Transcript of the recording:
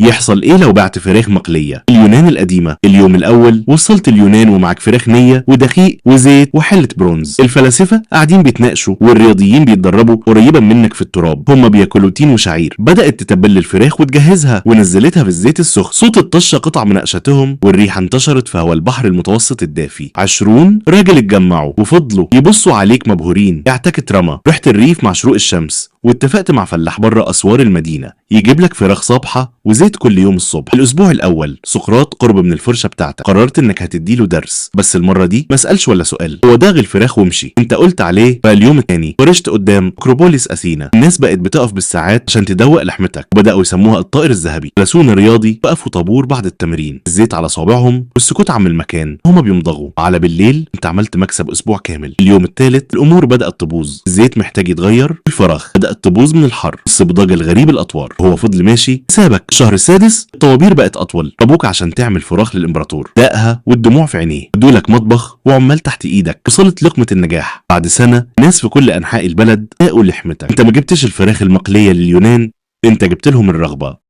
يحصل ايه لو بعت فراخ مقلية؟ اليونان القديمة. اليوم الاول وصلت اليونان ومعك فراخ نية ودقيق وزيت وحلة برونز. الفلاسفة قاعدين بيتناقشوا والرياضيين بيتدربوا قريبا منك في التراب. هما بياكلوا تين وشعير. بدأت تتبل الفراخ وتجهزها ونزلتها في الزيت السخن. صوت الطشة قطع مناقشتهم والريحة انتشرت في هوا البحر المتوسط الدافي. 20 راجل اتجمعوا وفضلوا يبصوا عليك مبهورين. اعتك اترمى. رحت الريف مع شروق الشمس واتفقت مع فلاح بره اسوار المدينه يجيب لك فراخ صبحه وزيت كل يوم الصبح. الاسبوع الاول سقراط قرب من الفرشه بتاعتك. قررت انك هتديله درس، بس المره دي ما سالش ولا سؤال. هو داغ الفراخ ومشي. انت قلت عليه. فاليوم الثاني فرشت قدام اكروبوليس اثينا. الناس بقت بتقف بالساعات عشان تدوق لحمتك وبداوا يسموها الطائر الذهبي. فلسون رياضي وقفوا طابور بعد التمرين، الزيت على صابعهم والسكوت عم المكان. هما بيمضغوا. على بالليل انت عملت مكسب اسبوع كامل. اليوم الثالث الامور بدات تبوظ. الزيت محتاج يتغير، الفراخ بدات تبوظ من الحر، الصبداج الغريب الاطوار. هو فضل ماشي سابك. الشهر السادس الطوابير بقت اطول. ابوك عشان تعمل فراخ للامبراطور دقها والدموع في عينيه. ادولك مطبخ وعمال تحت ايدك. وصلت لقمه النجاح. بعد سنه ناس في كل انحاء البلد داقوا لحمتك. انت ما جبتش الفراخ المقليه لليونان، انت جبت لهم الرغبه.